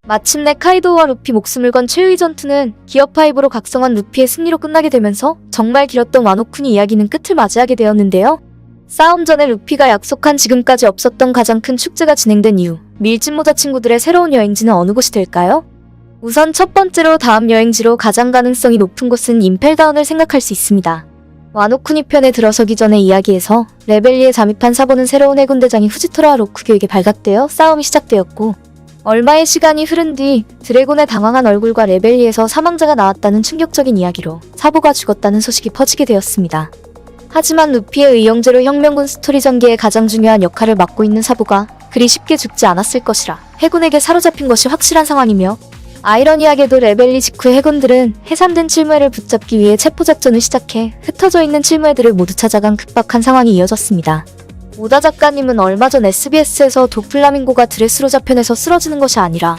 마침내 카이도우와 루피 목숨을 건 최후의 전투는 기어5로 각성한 루피의 승리로 끝나게 되면서 정말 길었던 와노쿠니 이야기는 끝을 맞이하게 되었는데요. 싸움 전에 루피가 약속한 지금까지 없었던 가장 큰 축제가 진행된 이후 밀짚모자 친구들의 새로운 여행지는 어느 곳이 될까요? 우선 첫 번째로 다음 여행지로 가장 가능성이 높은 곳은 임펠다운을 생각할 수 있습니다. 와노쿠니 편에 들어서기 전의 이야기에서 레벨리에 잠입한 사보는 새로운 해군대장인 후지토라와 로쿠교에게 발각되어 싸움이 시작되었고, 얼마의 시간이 흐른 뒤 드래곤의 당황한 얼굴과 레벨리에서 사망자가 나왔다는 충격적인 이야기로 사보가 죽었다는 소식이 퍼지게 되었습니다. 하지만 루피의 의형제로 혁명군 스토리 전개에 가장 중요한 역할을 맡고 있는 사보가 그리 쉽게 죽지 않았을 것이라 해군에게 사로잡힌 것이 확실한 상황이며, 아이러니하게도 레벨리 직후 해군들은 해산된 칠무회를 붙잡기 위해 체포작전을 시작해 흩어져 있는 칠무회들을 모두 찾아간 급박한 상황이 이어졌습니다. 오다 작가님은 얼마 전 SBS에서 도플라밍고가 드레스로 잡혀내서 쓰러지는 것이 아니라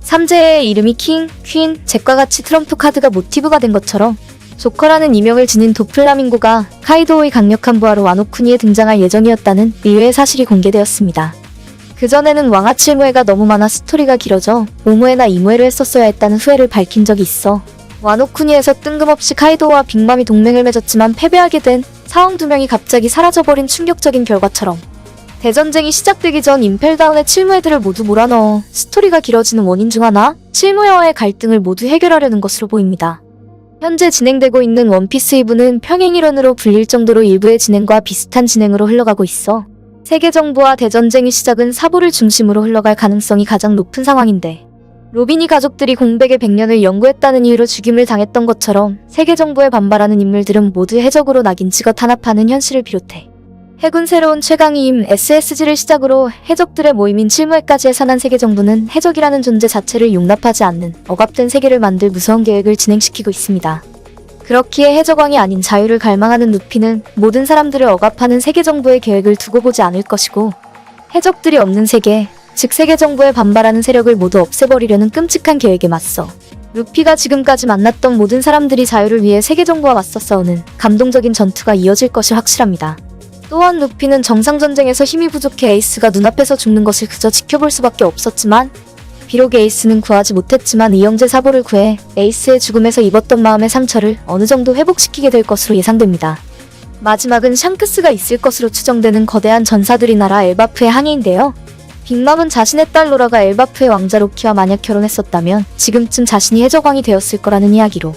삼재의 이름이 킹, 퀸, 잭과 같이 트럼프 카드가 모티브가 된 것처럼 조커라는 이명을 지닌 도플라밍고가 카이도우의 강력한 부하로 와노쿠니에 등장할 예정이었다는 의외의 사실이 공개되었습니다. 그전에는 왕하 칠무회가 너무 많아 스토리가 길어져 5무회나 2무회를 했었어야 했다는 후회를 밝힌 적이 있어 와노쿠니에서 뜬금없이 카이도우와 빅맘이 동맹을 맺었지만 패배하게 된 사원 2명이 갑자기 사라져버린 충격적인 결과처럼 대전쟁이 시작되기 전 임펠다운의 칠무회들을 모두 몰아넣어 스토리가 길어지는 원인 중 하나, 칠무회와의 갈등을 모두 해결하려는 것으로 보입니다. 현재 진행되고 있는 원피스 2부는 평행이론으로 불릴 정도로 일부의 진행과 비슷한 진행으로 흘러가고 있어 세계정부와 대전쟁의 시작은 사보를 중심으로 흘러갈 가능성이 가장 높은 상황인데, 로빈이 가족들이 공백의 100년을 연구했다는 이유로 죽임을 당했던 것처럼 세계정부에 반발하는 인물들은 모두 해적으로 낙인찍어 탄압하는 현실을 비롯해 해군 새로운 최강위임 SSG를 시작으로 해적들의 모임인 칠무회까지 해산한 세계정부는 해적이라는 존재 자체를 용납하지 않는 억압된 세계를 만들 무서운 계획을 진행시키고 있습니다. 그렇기에 해적왕이 아닌 자유를 갈망하는 루피는 모든 사람들을 억압하는 세계정부의 계획을 두고 보지 않을 것이고, 해적들이 없는 세계, 즉 세계정부에 반발하는 세력을 모두 없애버리려는 끔찍한 계획에 맞서 루피가 지금까지 만났던 모든 사람들이 자유를 위해 세계정부와 맞서 싸우는 감동적인 전투가 이어질 것이 확실합니다. 또한 루피는 정상전쟁에서 힘이 부족해 에이스가 눈앞에서 죽는 것을 그저 지켜볼 수밖에 없었지만, 비록 에이스는 구하지 못했지만 의형제 사보를 구해 에이스의 죽음에서 입었던 마음의 상처를 어느 정도 회복시키게 될 것으로 예상됩니다. 마지막은 샹크스가 있을 것으로 추정되는 거대한 전사들이 나라 엘바프의 항해인데요. 빅맘은 자신의 딸 로라가 엘바프의 왕자 로키와 만약 결혼했었다면 지금쯤 자신이 해적왕이 되었을 거라는 이야기로,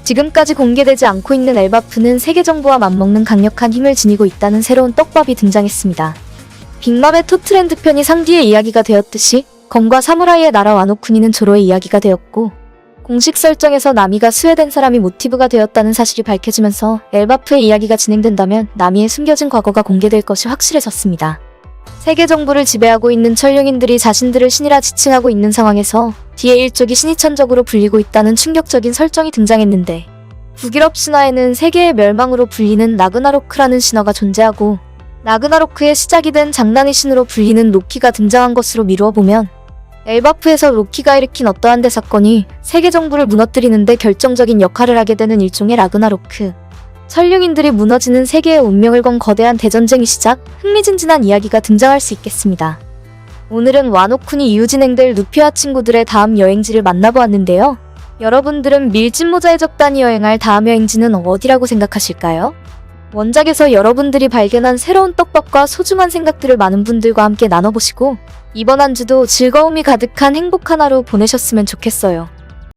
지금까지 공개되지 않고 있는 엘바프는 세계정부와 맞먹는 강력한 힘을 지니고 있다는 새로운 떡밥이 등장했습니다. 빅맘의 토트랜드 편이 상디의 이야기가 되었듯이 검과 사무라이의 나라 와노쿠니는 조로의 이야기가 되었고, 공식 설정에서 나미가 스웨덴 사람이 모티브가 되었다는 사실이 밝혀지면서 엘바프의 이야기가 진행된다면 나미의 숨겨진 과거가 공개될 것이 확실해졌습니다. 세계 정부를 지배하고 있는 천룡인들이 자신들을 신이라 지칭하고 있는 상황에서 뒤에 일족이 신이천적으로 불리고 있다는 충격적인 설정이 등장했는데, 북유럽 신화에는 세계의 멸망으로 불리는 라그나로크라는 신화가 존재하고, 라그나로크의 시작이 된 장난의 신으로 불리는 로키가 등장한 것으로 미루어 보면 엘바프에서 로키가 일으킨 어떠한 대사건이 세계 정부를 무너뜨리는 데 결정적인 역할을 하게 되는 일종의 라그나로크, 천룡인들이 무너지는 세계의 운명을 건 거대한 대전쟁의 시작, 흥미진진한 이야기가 등장할 수 있겠습니다. 오늘은 와노쿠니 이후 진행될 루피와 친구들의 다음 여행지를 만나보았는데요. 여러분들은 밀짚모자 해적단이 여행할 다음 여행지는 어디라고 생각하실까요? 원작에서 여러분들이 발견한 새로운 떡밥과 소중한 생각들을 많은 분들과 함께 나눠보시고, 이번 한 주도 즐거움이 가득한 행복한 하루 보내셨으면 좋겠어요.